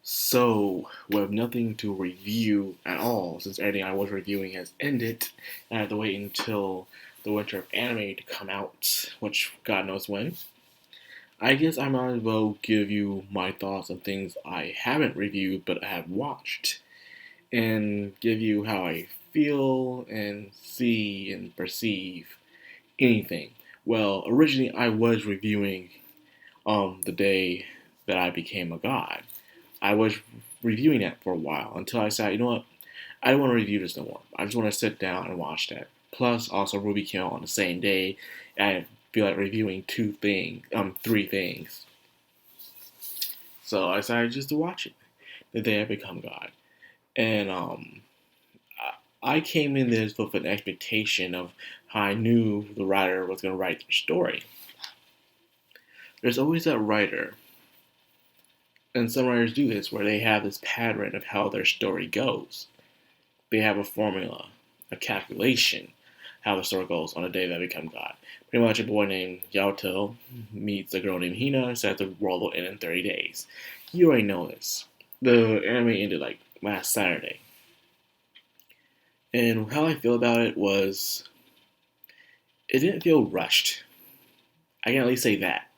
So, we have nothing to review at all since everything I was reviewing has ended. I have to wait until the winter of anime to come out, which God knows when. I guess I might as well give you my thoughts on things I haven't reviewed but I have watched, and give you how I feel and see and perceive anything. Well, originally I was reviewing the day that I became a god. I was reviewing that for a while until I decided, you know what, I don't want to review this no more. I just want to sit down and watch that. Plus, also Ruby came out on the same day, and I feel like reviewing three things. So I decided just to watch it the day I become God, and I came in this with an expectation of how I knew the writer was going to write the story. There's always that writer, and some writers do this, where they have this pattern of how their story goes. They have a formula, a calculation, how the story goes on the day they become God. Pretty much a boy named Yaoto meets a girl named Hina and says the world will end in 30 days. You already know this. The anime ended like last Saturday. And how I feel about it was, it didn't feel rushed. I can at least say that.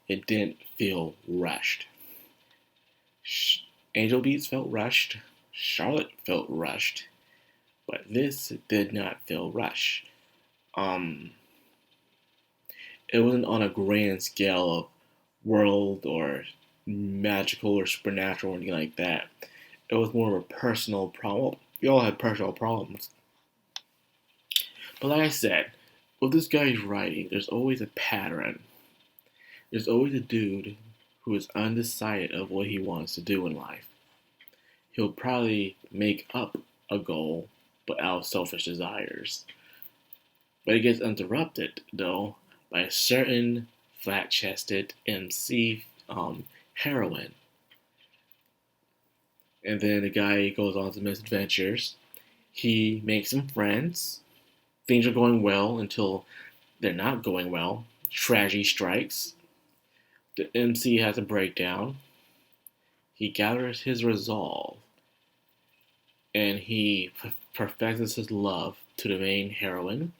It didn't feel rushed. Angel Beats felt rushed. Charlotte felt rushed. But this did not feel rushed. Um, it wasn't on a grand scale of world or magical or supernatural or anything like that. It was more of a personal problem. We all had personal problems. But like I said, with this guy's writing, there's always a pattern. There's always a dude who is undecided of what he wants to do in life. He'll probably make up a goal, but out of selfish desires. But it gets interrupted, though, by a certain flat-chested MC heroine. And then the guy goes on to misadventures. He makes some friends. Things are going well until they're not going well. Tragedy strikes. The MC has a breakdown. He gathers his resolve. And he professes his love to the main heroine.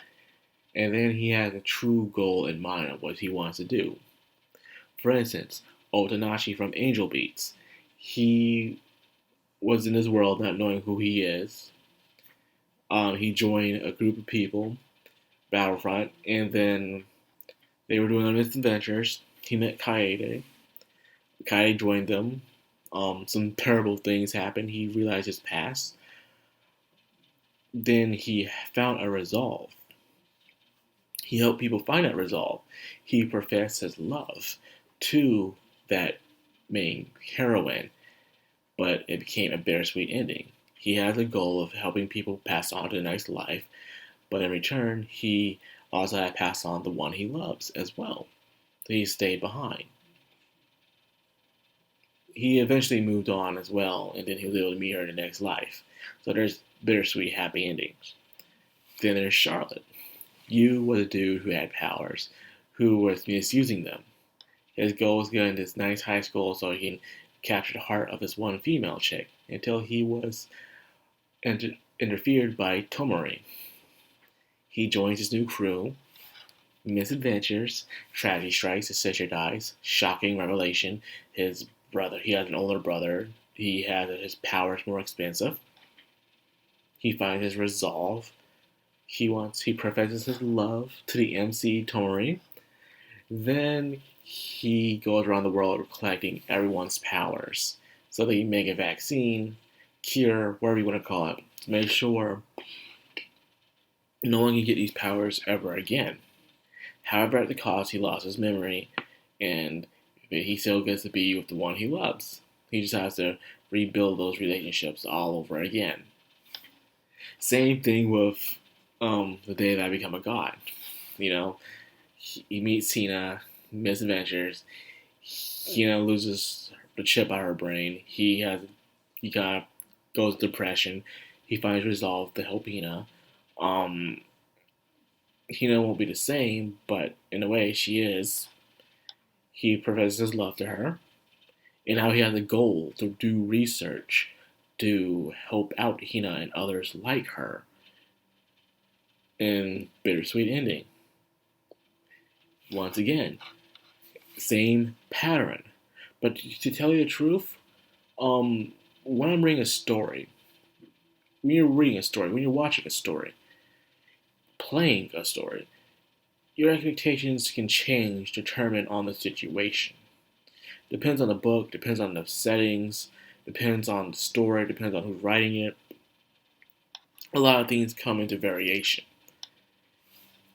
And then he has a true goal in mind of what he wants to do. For instance, Otanashi from Angel Beats. He was in this world not knowing who he is. He joined a group of people, Battlefront, and then they were doing misadventures. He met Kaede. Kaede joined them. Some terrible things happened. He realized his past. Then he found a resolve. He helped people find that resolve. He professed his love to that main heroine, but it became a bittersweet ending. He has a goal of helping people pass on to the next life, but in return, he also had to pass on the one he loves as well. So he stayed behind. He eventually moved on as well, and then he was able to meet her in the next life. So there's bittersweet happy endings. Then there's Charlotte. Yu was a dude who had powers, who was misusing them. His goal was to get into this nice high school so he can capture the heart of this one female chick, until he was interfered by Tomori. He joins his new crew, misadventures, tragedy strikes, his sister dies, shocking revelation, his brother, he has an older brother, he has his powers more expensive. He finds his resolve. He professes his love to the MC Tomori. Then he goes around the world collecting everyone's powers so that he can make a vaccine, cure, whatever you want to call it, to make sure no one can get these powers ever again. However, at the cost, he lost his memory, and he still gets to be with the one he loves. He just has to rebuild those relationships all over again. Same thing with the day that I become a god. You know, he meets Hina, misadventures. Hina loses the chip out of her brain. He kind of goes depression. He finds resolve to help Hina. Hina won't be the same, but in a way she is. He professes his love to her, and how he had the goal to do research to help out Hina and others like her. And bittersweet ending. Once again, same pattern. But to tell you the truth, when I'm reading a story, when you're reading a story, when you're watching a story, playing a story, your expectations can change determined on the situation. Depends on the book, depends on the settings, depends on the story, depends on who's writing it. A lot of things come into variation.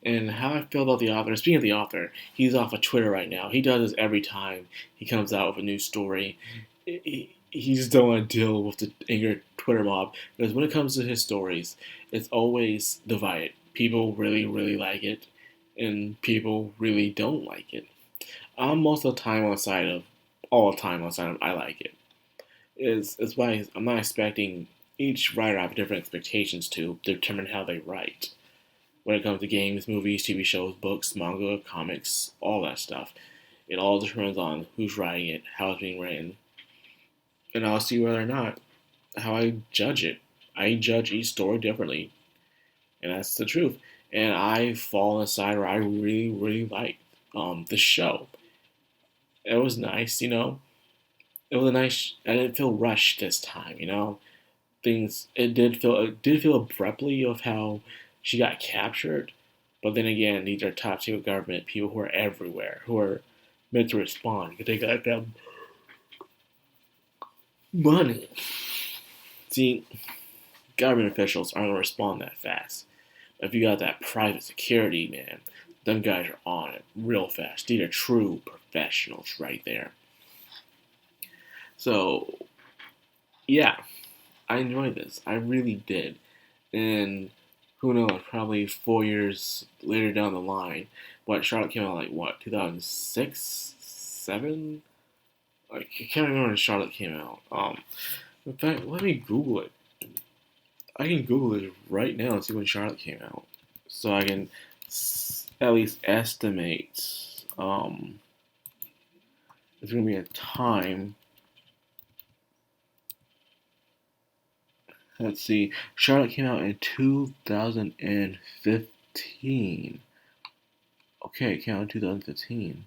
And how I feel about the author, speaking of the author, he's off of Twitter right now. He does this every time he comes out with a new story. He just don't want to deal with the angry Twitter mob, because when it comes to his stories, it's always divided. People really, really like it, and people really don't like it. I'm most of the time on the side of, all the time on the side of, I like it. It's why I'm not expecting each writer have different expectations to determine how they write. When it comes to games, movies, TV shows, books, manga, comics, all that stuff, it all depends on who's writing it, how it's being written, and I'll see whether or not how I judge it. I judge each story differently, and that's the truth. And I fall on the side where I really, really like the show. It was nice, you know. It was a nice. I didn't feel rushed this time, you know. Things. It did feel abruptly of how she got captured, but then again, these are top secret government people who are everywhere, who are meant to respond because they got them money. See, government officials aren't gonna respond that fast. If you got that private security, man, them guys are on it real fast. These are true professionals right there. So, yeah, I enjoyed this. I really did. And who knows, probably 4 years later down the line, Charlotte came out like what, 2006, 7? Like, I can't remember when Charlotte came out. In fact, let me Google it. I can Google it right now and see when Charlotte came out, so I can at least estimate. There's gonna be a time. Let's see. Charlotte came out in 2015. Okay, it came out in 2015.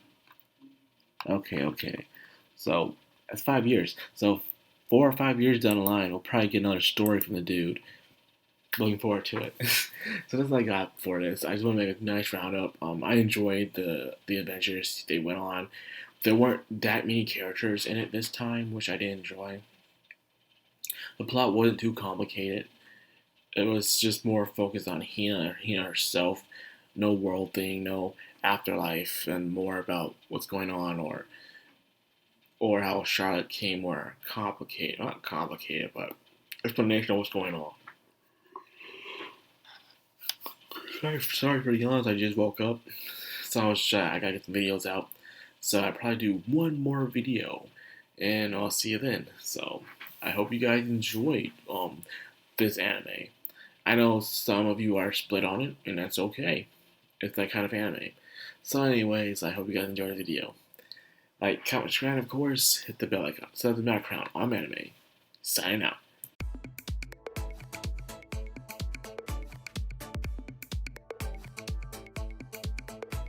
Okay. So that's 5 years. So 4 or 5 years down the line, we'll probably get another story from the dude. Looking forward to it. So that's what I got for this. I just want to make a nice roundup. I enjoyed the adventures they went on. There weren't that many characters in it this time, which I did enjoy. The plot wasn't too complicated. It was just more focused on Hina herself. No world thing, no afterlife, and more about what's going on, or how Charlotte came more complicated. Not complicated, but explanation of what's going on. Sorry for the yawns. I just woke up, so I gotta get the videos out. So I probably do one more video, and I'll see you then. So I hope you guys enjoyed this anime. I know some of you are split on it, and that's okay. It's that kind of anime. So anyways, I hope you guys enjoyed the video. Like, comment, subscribe, of course. Hit the bell icon. Sub to the background. I'm Anime. Signing out.